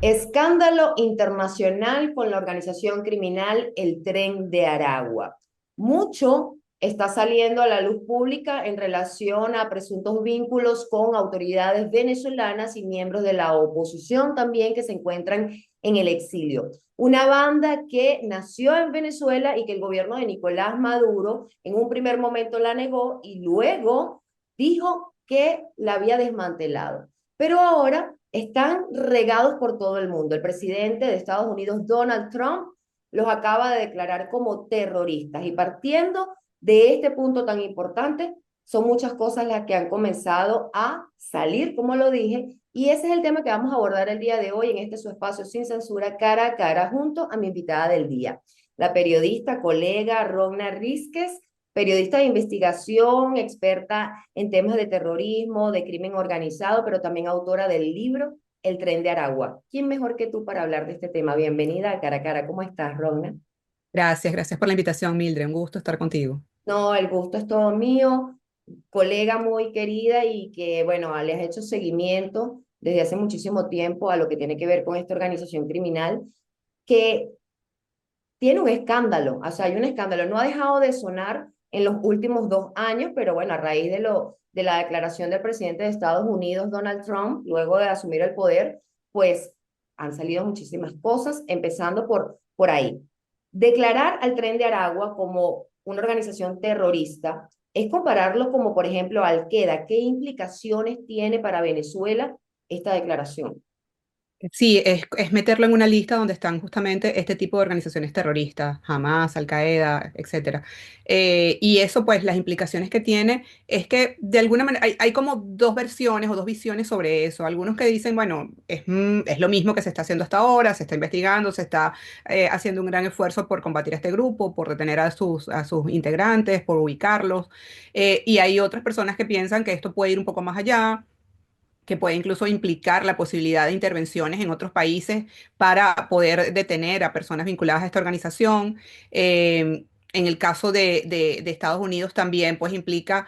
Escándalo internacional con la organización criminal El Tren de Aragua. Mucho está saliendo a la luz pública en relación a presuntos vínculos con autoridades venezolanas y miembros de la oposición también que se encuentran en el exilio. Una banda que nació en Venezuela y que el gobierno de Nicolás Maduro en un primer momento la negó y luego dijo que la había desmantelado. Pero ahora están regados por todo el mundo. El presidente de Estados Unidos, Donald Trump, los acaba de declarar como terroristas. Y partiendo de este punto tan importante, son muchas cosas las que han comenzado a salir, como lo dije, y ese es el tema que vamos a abordar el día de hoy en este su espacio sin censura, cara a cara, junto a mi invitada del día, la periodista, colega Rosna Rísquez, periodista de investigación, experta en temas de terrorismo, de crimen organizado, pero también autora del libro El Tren de Aragua. ¿Quién mejor que tú para hablar de este tema? Bienvenida a Cara a Cara. ¿Cómo estás, Rosna? Gracias por la invitación, Mildred. Un gusto estar contigo. No, el gusto es todo mío, colega muy querida y que, bueno, le has hecho seguimiento desde hace muchísimo tiempo a lo que tiene que ver con esta organización criminal que tiene un escándalo, o sea, hay un escándalo, no ha dejado de sonar en los últimos 2 años, pero bueno, a raíz de la declaración del presidente de Estados Unidos, Donald Trump, luego de asumir el poder, pues han salido muchísimas cosas, empezando por ahí. Declarar al Tren de Aragua como una organización terrorista es compararlo como, por ejemplo, Al-Qaeda. ¿Qué implicaciones tiene para Venezuela esta declaración? Sí, es meterlo en una lista donde están justamente este tipo de organizaciones terroristas, Hamas, Al-Qaeda, etcétera. Y eso, pues, las implicaciones que tiene es que de alguna manera hay como dos versiones o dos visiones sobre eso. Algunos que dicen, bueno, es lo mismo que se está haciendo hasta ahora, se está investigando, se está haciendo un gran esfuerzo por combatir a este grupo, por detener a sus integrantes, por ubicarlos. Y hay otras personas que piensan que esto puede ir un poco más allá, que puede incluso implicar la posibilidad de intervenciones en otros países para poder detener a personas vinculadas a esta organización. En el caso de Estados Unidos también, pues implica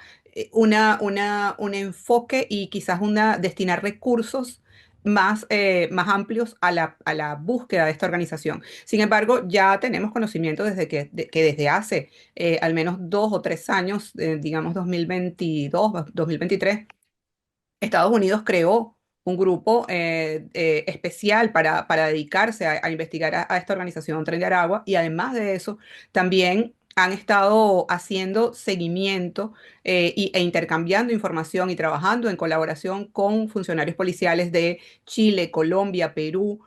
un enfoque y quizás destinar recursos más amplios a la búsqueda de esta organización. Sin embargo, ya tenemos conocimiento que desde hace al menos 2 o 3 años, digamos 2022, 2023, Estados Unidos creó un grupo especial para dedicarse a investigar a esta organización Tren de Aragua, y además de eso también han estado haciendo seguimiento e intercambiando información y trabajando en colaboración con funcionarios policiales de Chile, Colombia, Perú,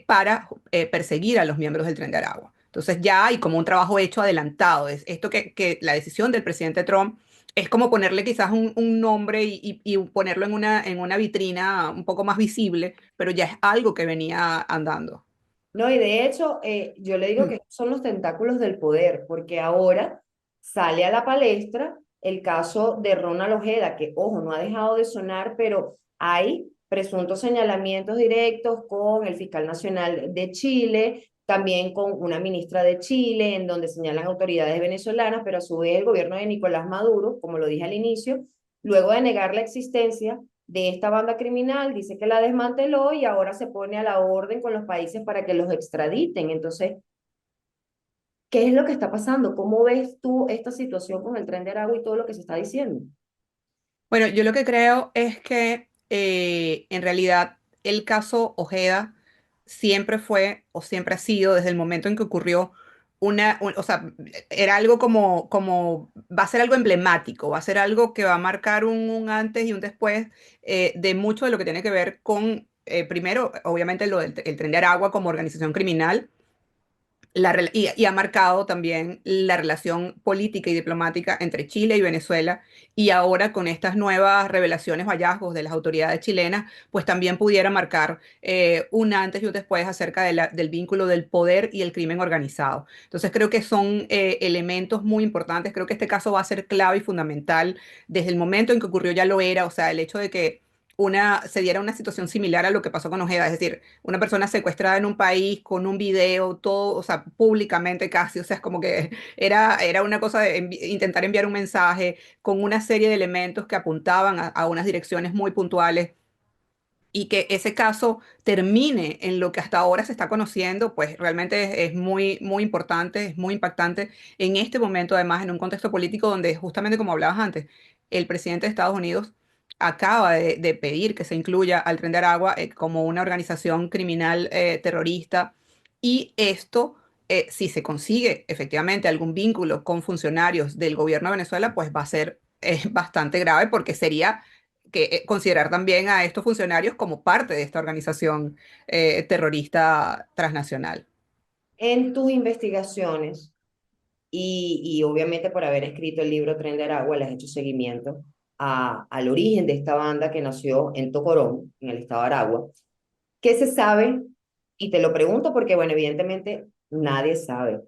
para perseguir a los miembros del Tren de Aragua. Entonces ya hay como un trabajo hecho adelantado. Es esto que la decisión del presidente Trump es como ponerle quizás un nombre y ponerlo en una vitrina un poco más visible, pero ya es algo que venía andando. No, y de hecho, yo le digo Mm. que son los tentáculos del poder, porque ahora sale a la palestra el caso de Ronald Ojeda, que, ojo, no ha dejado de sonar, pero hay presuntos señalamientos directos con el fiscal nacional de Chile, también con una ministra de Chile, en donde señalan autoridades venezolanas, pero a su vez el gobierno de Nicolás Maduro, como lo dije al inicio, luego de negar la existencia de esta banda criminal, dice que la desmanteló y ahora se pone a la orden con los países para que los extraditen. Entonces, ¿qué es lo que está pasando? ¿Cómo ves tú esta situación con el Tren de Aragua y todo lo que se está diciendo? Bueno, yo lo que creo es que en realidad el caso Ojeda siempre fue o siempre ha sido desde el momento en que ocurrió o sea, era algo como va a ser algo emblemático, va a ser algo que va a marcar un antes y un después de mucho de lo que tiene que ver con, primero, obviamente, lo del el Tren de Aragua como organización criminal. Y ha marcado también la relación política y diplomática entre Chile y Venezuela, y ahora con estas nuevas revelaciones o hallazgos de las autoridades chilenas, pues también pudiera marcar un antes y un después acerca del vínculo del poder y el crimen organizado. Entonces creo que son elementos muy importantes. Creo que este caso va a ser clave y fundamental desde el momento en que ocurrió, ya lo era. O sea, el hecho de que se diera una situación similar a lo que pasó con Ojeda, es decir, una persona secuestrada en un país con un video, todo, o sea, públicamente casi, o sea, es como que era una cosa de intentar enviar un mensaje con una serie de elementos que apuntaban a unas direcciones muy puntuales, y que ese caso termine en lo que hasta ahora se está conociendo, pues realmente es muy, muy importante, es muy impactante en este momento, además, en un contexto político donde, justamente como hablabas antes, el presidente de Estados Unidos acaba de pedir que se incluya al Tren de Aragua como una organización criminal terrorista, y esto, si se consigue efectivamente algún vínculo con funcionarios del gobierno de Venezuela, pues va a ser bastante grave, porque sería que considerar también a estos funcionarios como parte de esta organización terrorista transnacional. En tus investigaciones, y obviamente por haber escrito el libro Tren de Aragua, le has hecho seguimiento al origen de esta banda que nació en Tocorón, en el estado de Aragua. ¿Qué se sabe? Y te lo pregunto porque, bueno, evidentemente nadie sabe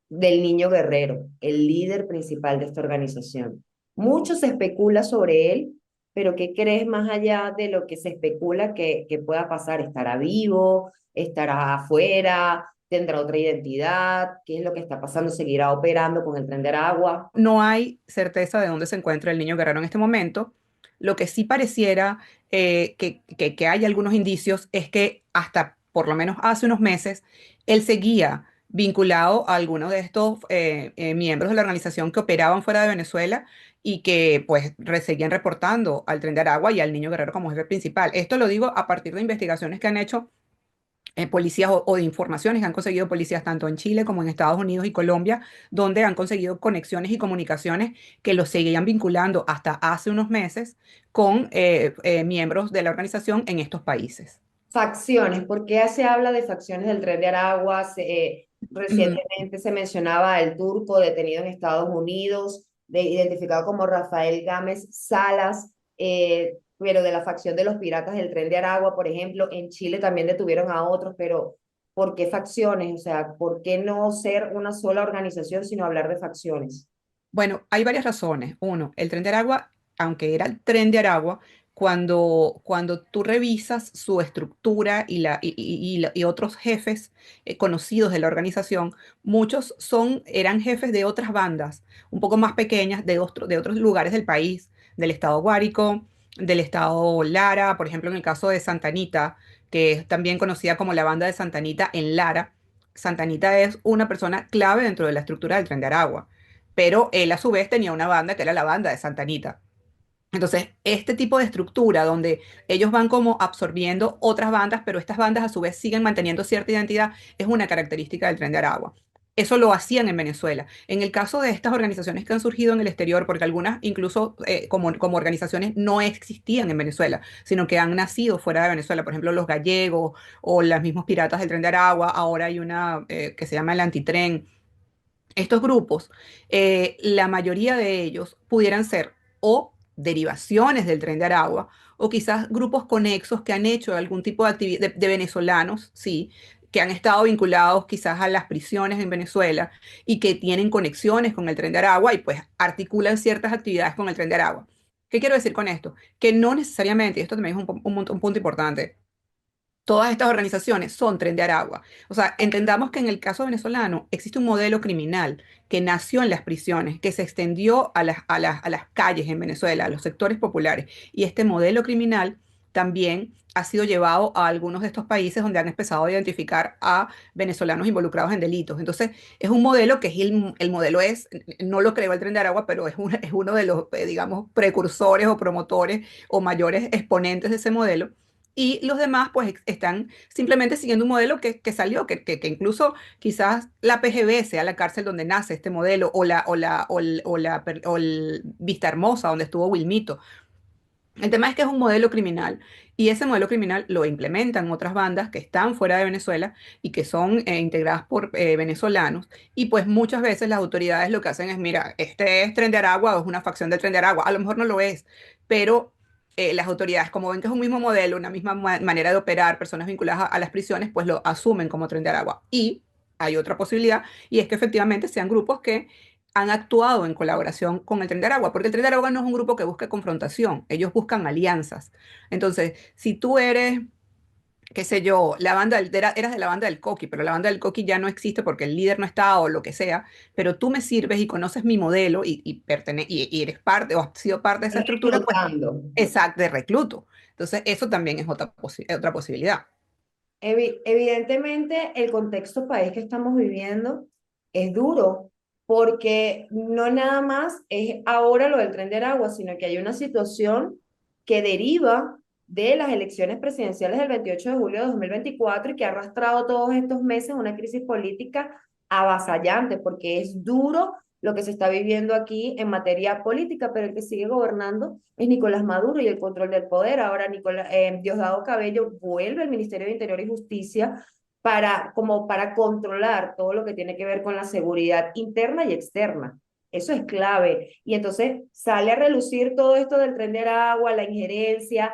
del Niño Guerrero, el líder principal de esta organización. Mucho se especula sobre él, pero ¿qué crees más allá de lo que se especula que pueda pasar? ¿Estará vivo? ¿Estará afuera? ¿Tendrá otra identidad? ¿Qué es lo que está pasando? ¿Seguirá operando con el Tren de Aragua? No hay certeza de dónde se encuentra el niño guerrero en este momento. Lo que sí pareciera que hay algunos indicios es que hasta por lo menos hace unos meses él seguía vinculado a algunos de estos miembros de la organización que operaban fuera de Venezuela y que pues seguían reportando al Tren de Aragua y al niño guerrero como jefe principal. Esto lo digo a partir de investigaciones que han hecho policías o de informaciones que han conseguido policías tanto en Chile como en Estados Unidos y Colombia, donde han conseguido conexiones y comunicaciones que los seguían vinculando hasta hace unos meses con miembros de la organización en estos países. Facciones, ¿por qué se habla de facciones del Tren de Aragua? Recientemente se mencionaba el turco detenido en Estados Unidos, identificado como Rafael Gámez Salas, pero de la facción de los piratas del Tren de Aragua, por ejemplo, en Chile también detuvieron a otros, pero ¿por qué facciones? O sea, ¿por qué no ser una sola organización, sino hablar de facciones? Bueno, hay varias razones. Uno, el Tren de Aragua, aunque era el Tren de Aragua, cuando tú revisas su estructura y otros jefes conocidos de la organización, muchos eran jefes de otras bandas, un poco más pequeñas, de otros lugares del país, del estado Guárico, del estado Lara, por ejemplo, en el caso de Santa Anita, que es también conocida como la banda de Santa Anita en Lara. Santa Anita es una persona clave dentro de la estructura del Tren de Aragua, pero él a su vez tenía una banda que era la banda de Santa Anita. Entonces, este tipo de estructura donde ellos van como absorbiendo otras bandas, pero estas bandas a su vez siguen manteniendo cierta identidad, es una característica del Tren de Aragua. Eso lo hacían en Venezuela. En el caso de estas organizaciones que han surgido en el exterior, porque algunas incluso como organizaciones no existían en Venezuela, sino que han nacido fuera de Venezuela, por ejemplo, los gallegos o los mismos piratas del Tren de Aragua, ahora hay una que se llama el Antitren. Estos grupos, la mayoría de ellos pudieran ser o derivaciones del Tren de Aragua o quizás grupos conexos que han hecho algún tipo de actividad de venezolanos, sí, que han estado vinculados quizás a las prisiones en Venezuela y que tienen conexiones con el Tren de Aragua y pues articulan ciertas actividades con el Tren de Aragua. ¿Qué quiero decir con esto? Que no necesariamente, y esto también es un punto importante, todas estas organizaciones son Tren de Aragua. O sea, entendamos que en el caso venezolano existe un modelo criminal que nació en las prisiones, que se extendió a las calles en Venezuela, a los sectores populares. Y este modelo criminal también ha sido llevado a algunos de estos países donde han empezado a identificar a venezolanos involucrados en delitos. Entonces, es un modelo que el modelo es, no lo creó el Tren de Aragua, pero es uno de los, digamos, precursores o promotores o mayores exponentes de ese modelo. Y los demás pues están simplemente siguiendo un modelo que salió, que incluso quizás la PGB sea la cárcel donde nace este modelo, o el Vista Hermosa, donde estuvo Wilmito. El tema es que es un modelo criminal y ese modelo criminal lo implementan otras bandas que están fuera de Venezuela y que son integradas por venezolanos, y pues muchas veces las autoridades lo que hacen es, mira, este es Tren de Aragua o es una facción del Tren de Aragua, a lo mejor no lo es, pero las autoridades como ven que es un mismo modelo, una misma manera de operar, personas vinculadas a las prisiones, pues lo asumen como Tren de Aragua. Y hay otra posibilidad, y es que efectivamente sean grupos que han actuado en colaboración con el Tren de Aragua, porque el Tren de Aragua no es un grupo que busque confrontación, ellos buscan alianzas. Entonces, si tú eres qué sé yo, eras de la banda del Coqui, pero la banda del Coqui ya no existe porque el líder no está o lo que sea, pero tú me sirves y conoces mi modelo y eres parte o has sido parte de esa estructura, pues Reclutando. exacto, de recluto. Entonces, eso también es otra posibilidad. Evidentemente, el contexto país que estamos viviendo es duro, porque no nada más es ahora lo del Tren de Aragua, sino que hay una situación que deriva de las elecciones presidenciales del 28 de julio de 2024 y que ha arrastrado todos estos meses una crisis política avasallante, porque es duro lo que se está viviendo aquí en materia política, pero el que sigue gobernando es Nicolás Maduro y el control del poder. Ahora Diosdado Cabello vuelve al Ministerio de Interior y Justicia como para controlar todo lo que tiene que ver con la seguridad interna y externa. Eso es clave. Y entonces sale a relucir todo esto del Tren de Aragua, la injerencia,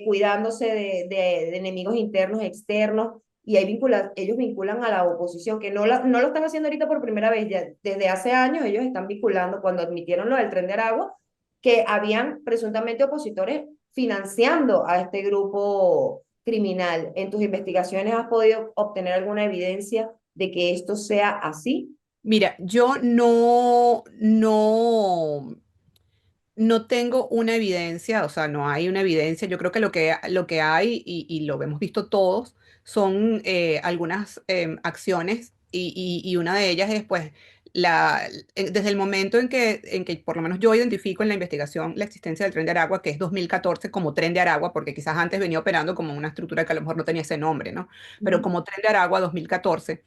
cuidándose de enemigos internos y externos. Y ellos vinculan a la oposición, que no lo están haciendo ahorita por primera vez, ya desde hace años ellos están vinculando, cuando admitieron lo del Tren de Aragua, que habían presuntamente opositores financiando a este grupo criminal. ¿En tus investigaciones has podido obtener alguna evidencia de que esto sea así? Mira, yo no tengo una evidencia, o sea, no hay una evidencia. Yo creo que lo que hay, y lo hemos visto todos, son algunas acciones, y una de ellas es, pues, desde el momento en que por lo menos yo identifico en la investigación la existencia del Tren de Aragua, que es 2014 como Tren de Aragua, porque quizás antes venía operando como una estructura que a lo mejor no tenía ese nombre, ¿no? Pero Ujú. como Tren de Aragua 2014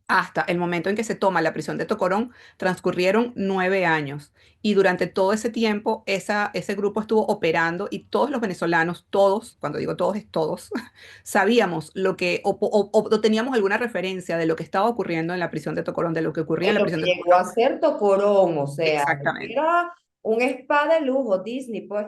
hasta el momento en que se toma la prisión de Tocorón, transcurrieron 9 años. Y durante todo ese tiempo, ese grupo estuvo operando y todos los venezolanos, todos, cuando digo todos es todos, sabíamos o teníamos alguna referencia de lo que estaba ocurriendo en la prisión de Tocorón, de lo que ocurría en En la lo prisión que de llegó a Tocorón. ser Tocorón, o sea, Exactamente. era un spa de lujo, Disney, pues.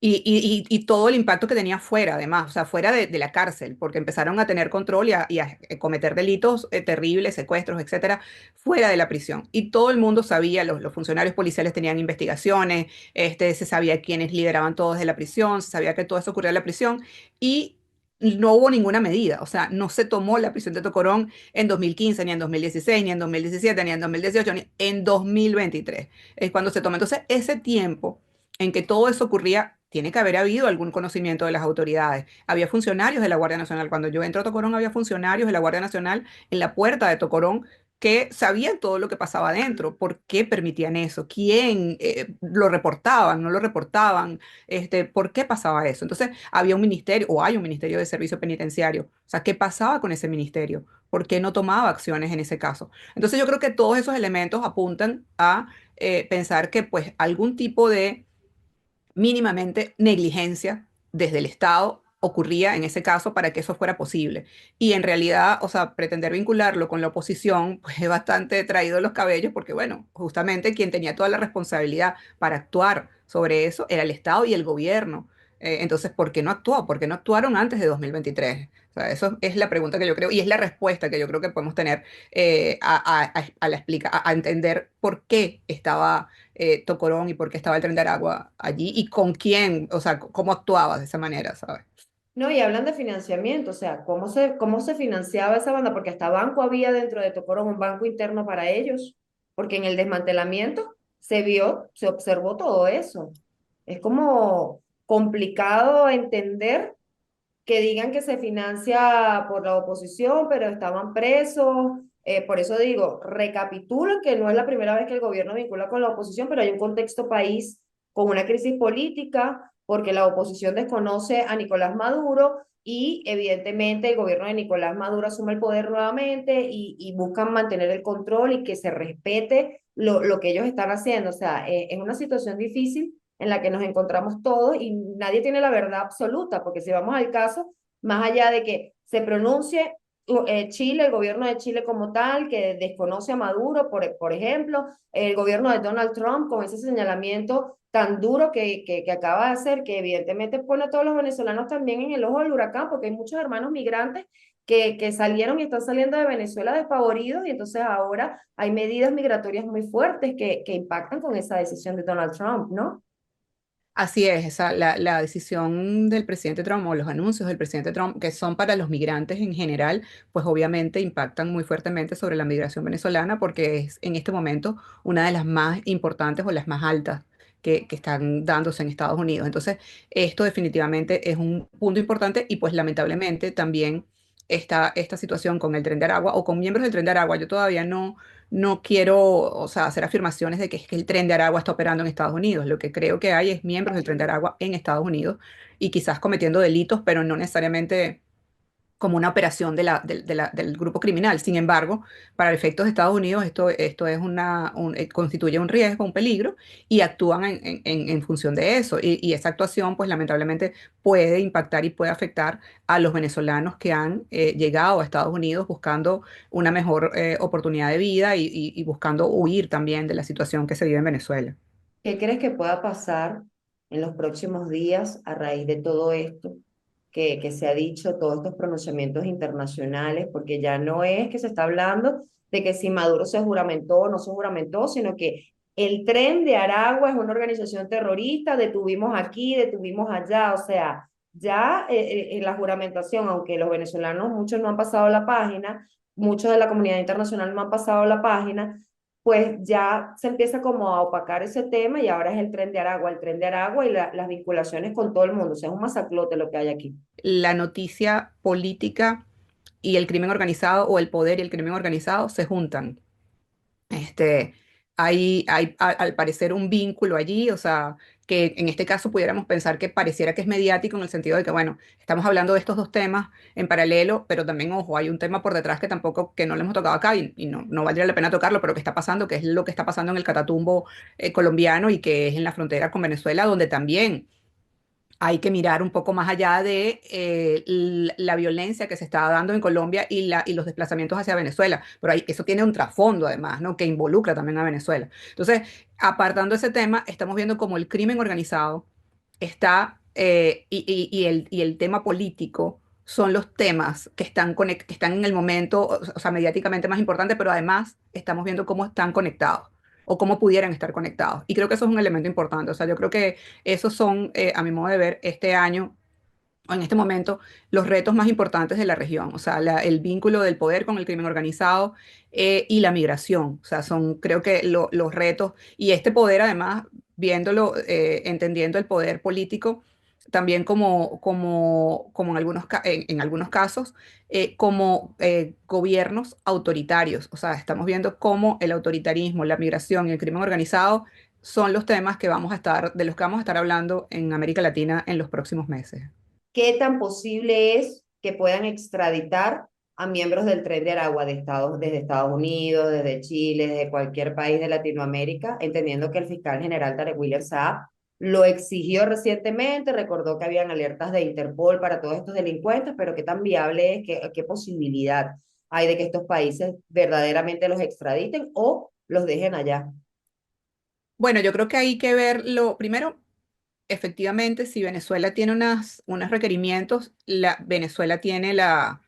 Y todo el impacto que tenía fuera, además, o sea, fuera de la cárcel, porque empezaron a tener control y a cometer delitos terribles, secuestros, etcétera, fuera de la prisión. Y todo el mundo sabía, los funcionarios policiales tenían investigaciones, se sabía quiénes lideraban todo desde la prisión, se sabía que todo eso ocurría en la prisión, y no hubo ninguna medida, o sea, no se tomó la prisión de Tocorón en 2015, ni en 2016, ni en 2017, ni en 2018, ni en 2023. Es cuando se toma. Entonces, ese tiempo en que todo eso ocurría, tiene que haber habido algún conocimiento de las autoridades. Había funcionarios de la Guardia Nacional. Cuando yo entro a Tocorón, había funcionarios de la Guardia Nacional en la puerta de Tocorón que sabían todo lo que pasaba adentro. ¿Por qué permitían eso? ¿Quién lo reportaban? ¿No lo reportaban? ¿Por qué pasaba eso? Entonces, había un ministerio, o hay un ministerio de servicio penitenciario. O sea, ¿qué pasaba con ese ministerio? ¿Por qué no tomaba acciones en ese caso? Entonces, yo creo que todos esos elementos apuntan a pensar que, pues, algún tipo de mínimamente negligencia desde el Estado ocurría en ese caso para que eso fuera posible. Y en realidad, o sea, pretender vincularlo con la oposición, pues es bastante traído de los cabellos, porque bueno, justamente quien tenía toda la responsabilidad para actuar sobre eso era el Estado y el gobierno. Entonces, ¿por qué no actuó? ¿Por qué no actuaron antes de 2023? O sea, eso es la pregunta que yo creo y es la respuesta que yo creo que podemos tener a entender por qué estaba Tocorón y por qué estaba el Tren de Aragua allí y con quién, o sea, cómo actuaba de esa manera, ¿sabes? No, y hablan de financiamiento, o sea, cómo se financiaba esa banda, porque hasta banco había dentro de Tocorón, un banco interno para ellos, porque en el desmantelamiento se observó todo eso. Es como complicado entender que digan que se financia por la oposición, pero estaban presos. Por eso digo, recapitulo que no es la primera vez que el gobierno vincula con la oposición, pero hay un contexto país con una crisis política, porque la oposición desconoce a Nicolás Maduro y evidentemente el gobierno de Nicolás Maduro asume el poder nuevamente y buscan mantener el control y que se respete lo que ellos están haciendo. O sea, es una situación difícil en la que nos encontramos todos y nadie tiene la verdad absoluta, porque si vamos al caso, más allá de que se pronuncie Chile, el gobierno de Chile como tal, que desconoce a Maduro, por ejemplo, el gobierno de Donald Trump con ese señalamiento tan duro que acaba de hacer, que evidentemente pone a todos los venezolanos también en el ojo del huracán, porque hay muchos hermanos migrantes que salieron y están saliendo de Venezuela despavoridos y entonces ahora hay medidas migratorias muy fuertes que impactan con esa decisión de Donald Trump, ¿no? Así es, la decisión del presidente Trump o los anuncios del presidente Trump, que son para los migrantes en general, pues obviamente impactan muy fuertemente sobre la migración venezolana porque es en este momento una de las más importantes o las más altas que están dándose en Estados Unidos. Entonces, esto definitivamente es un punto importante y pues lamentablemente también está esta situación con el Tren de Aragua o con miembros del Tren de Aragua. Yo todavía no quiero, o sea, hacer afirmaciones de que es que el Tren de Aragua está operando en Estados Unidos. Lo que creo que hay es miembros del Tren de Aragua en Estados Unidos y quizás cometiendo delitos, pero no necesariamente como una operación del grupo criminal. Sin embargo, para efectos de Estados Unidos, esto es constituye un riesgo, un peligro, y actúan en función de eso. Y esa actuación, pues lamentablemente, puede impactar y puede afectar a los venezolanos que han llegado a Estados Unidos buscando una mejor oportunidad de vida y buscando huir también de la situación que se vive en Venezuela. ¿Qué crees que pueda pasar en los próximos días a raíz de todo esto que se ha dicho, todos estos pronunciamientos internacionales? Porque ya no es que se está hablando de que si Maduro se juramentó o no se juramentó, sino que el Tren de Aragua es una organización terrorista, detuvimos aquí, detuvimos allá, o sea, ya la juramentación, aunque los venezolanos, muchos no han pasado la página, muchos de la comunidad internacional no han pasado la página, pues ya se empieza como a opacar ese tema y ahora es el Tren de Aragua y las vinculaciones con todo el mundo. O sea, es un masaclote lo que hay aquí. La noticia política y el crimen organizado o el poder y el crimen organizado se juntan. Este, hay al parecer un vínculo allí, o sea, que en este caso pudiéramos pensar que pareciera que es mediático en el sentido de que, bueno, estamos hablando de estos dos temas en paralelo, pero también, ojo, hay un tema por detrás que tampoco, que no le hemos tocado acá y no valdría la pena tocarlo, pero que está pasando, que es lo que está pasando en el Catatumbo colombiano y que es en la frontera con Venezuela, donde también hay que mirar un poco más allá de la violencia que se está dando en Colombia y los desplazamientos hacia Venezuela. Pero eso tiene un trasfondo además, ¿no? Que involucra también a Venezuela. Entonces, apartando ese tema, estamos viendo cómo el crimen organizado está y el tema político son los temas que que están en el momento, o sea, mediáticamente más importantes, pero además estamos viendo cómo están conectados o cómo pudieran estar conectados. Y creo que eso es un elemento importante. O sea, yo creo que esos son, a mi modo de ver, este año o en este momento, los retos más importantes de la región. O sea, el vínculo del poder con el crimen organizado y la migración. O sea, son, creo que los retos. Y este poder, además, viéndolo, entendiendo el poder político, también como en algunos casos, como gobiernos autoritarios. O sea, estamos viendo cómo el autoritarismo, la migración y el crimen organizado son los temas de los que vamos a estar hablando en América Latina en los próximos meses. ¿Qué tan posible es que puedan extraditar a miembros del Tren de Aragua desde Estados Unidos, desde Chile, desde cualquier país de Latinoamérica, entendiendo que el fiscal general Tarek William Saab lo exigió recientemente, recordó que habían alertas de Interpol para todos estos delincuentes, pero qué tan viable es, qué posibilidad hay de que estos países verdaderamente los extraditen o los dejen allá? Bueno, yo creo que hay que verlo. Primero, efectivamente, si Venezuela tiene unos requerimientos, Venezuela tiene la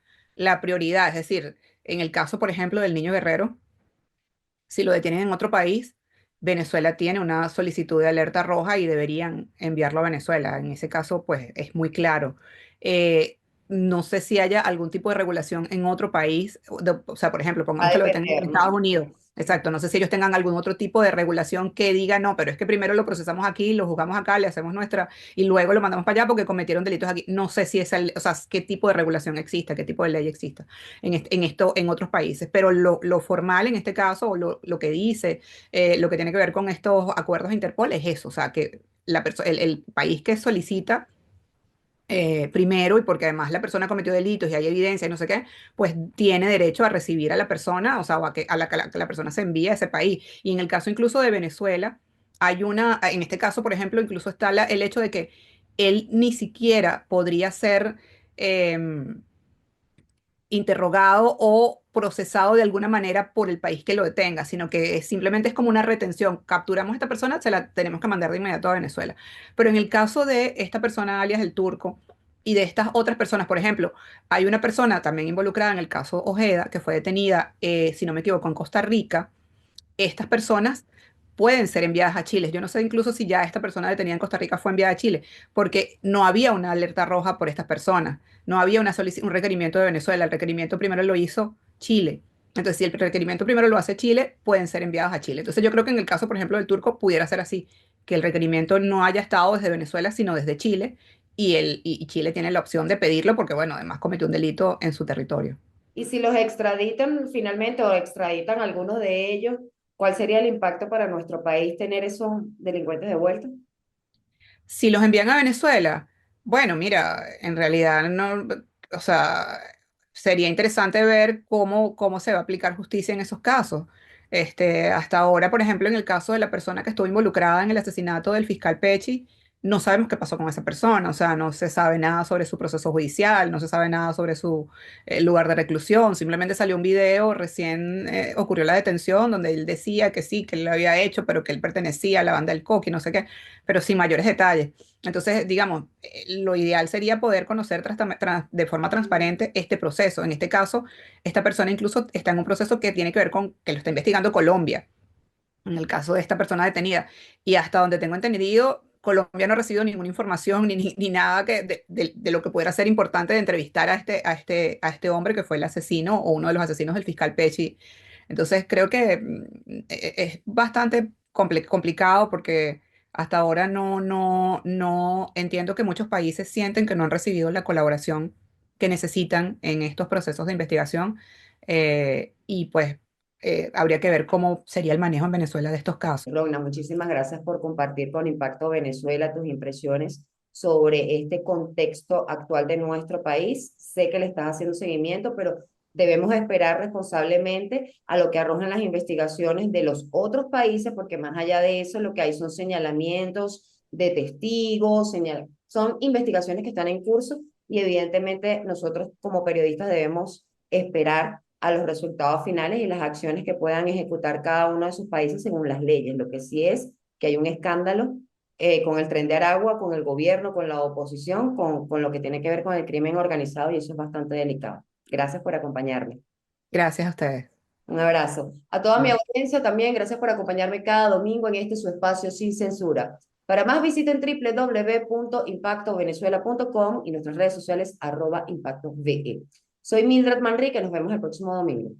prioridad. Es decir, en el caso, por ejemplo, del niño Guerrero, si lo detienen en otro país, Venezuela tiene una solicitud de alerta roja y deberían enviarlo a Venezuela. En ese caso, pues es muy claro. Eh, no sé si haya algún tipo de regulación en otro país, o sea, por ejemplo, Va pongamos a que lo detengan depender, en ¿no? Estados Unidos. Exacto, no sé si ellos tengan algún otro tipo de regulación que diga, no, pero es que primero lo procesamos aquí, lo juzgamos acá, le hacemos nuestra, y luego lo mandamos para allá porque cometieron delitos aquí. No sé si o sea, qué tipo de regulación exista, qué tipo de ley exista en otros países, pero lo formal en este caso, o lo que dice, lo que tiene que ver con estos acuerdos de Interpol es eso, o sea, que el país que solicita primero, y porque además la persona cometió delitos y hay evidencia y no sé qué, pues tiene derecho a recibir a la persona, o sea, o a que la persona se envíe a ese país. Y en el caso incluso de Venezuela, en este caso, por ejemplo, incluso está el hecho de que él ni siquiera podría ser em, interrogado o procesado de alguna manera por el país que lo detenga, sino que simplemente es como una retención. Capturamos a esta persona, se la tenemos que mandar de inmediato a Venezuela. Pero en el caso de esta persona, alias el turco, y de estas otras personas, por ejemplo, hay una persona también involucrada en el caso Ojeda, que fue detenida, si no me equivoco, en Costa Rica. Estas personas pueden ser enviadas a Chile. Yo no sé incluso si ya esta persona detenida en Costa Rica fue enviada a Chile, porque no había una alerta roja por estas personas, no había un requerimiento de Venezuela, el requerimiento primero lo hizo Chile. Entonces, si el requerimiento primero lo hace Chile, pueden ser enviados a Chile. Entonces, yo creo que en el caso, por ejemplo, del turco, pudiera ser así, que el requerimiento no haya estado desde Venezuela, sino desde Chile, y Chile tiene la opción de pedirlo porque, bueno, además cometió un delito en su territorio. Y si los extraditan finalmente o extraditan algunos de ellos, ¿cuál sería el impacto para nuestro país tener esos delincuentes de vuelta? Si los envían a Venezuela, bueno, mira, en realidad no, o sea, sería interesante ver cómo se va a aplicar justicia en esos casos. Hasta ahora, por ejemplo, en el caso de la persona que estuvo involucrada en el asesinato del fiscal Pecci, no sabemos qué pasó con esa persona, o sea, no se sabe nada sobre su proceso judicial, no se sabe nada sobre su lugar de reclusión, simplemente salió un video, recién ocurrió la detención donde él decía que sí, que él lo había hecho, pero que él pertenecía a la banda del Coqui, no sé qué, pero sin mayores detalles. Entonces, digamos, lo ideal sería poder conocer de forma transparente este proceso. En este caso, esta persona incluso está en un proceso que tiene que ver con que lo está investigando Colombia, en el caso de esta persona detenida. Y hasta donde tengo entendido, Colombia no ha recibido ninguna información ni nada de lo que pudiera ser importante de entrevistar a este hombre que fue el asesino o uno de los asesinos del fiscal Pecci. Entonces creo que es bastante complicado porque hasta ahora no entiendo que muchos países sienten que no han recibido la colaboración que necesitan en estos procesos de investigación, y pues habría que ver cómo sería el manejo en Venezuela de estos casos. Rogna, muchísimas gracias por compartir con Impacto Venezuela tus impresiones sobre este contexto actual de nuestro país. Sé que le estás haciendo seguimiento, pero debemos esperar responsablemente a lo que arrojan las investigaciones de los otros países, porque más allá de eso, lo que hay son señalamientos de testigos, son investigaciones que están en curso y evidentemente nosotros como periodistas debemos esperar a los resultados finales y las acciones que puedan ejecutar cada uno de sus países según las leyes. Lo que sí es que hay un escándalo con el Tren de Aragua, con el gobierno, con la oposición, con lo que tiene que ver con el crimen organizado y eso es bastante delicado. Gracias por acompañarme. Gracias a ustedes. Un abrazo. A toda mi Bye. audiencia también, gracias por acompañarme cada domingo en este su espacio sin censura. Para más visiten www.impactovenezuela.com y nuestras redes sociales @impactovE. Soy Mildred Manrique, nos vemos el próximo domingo.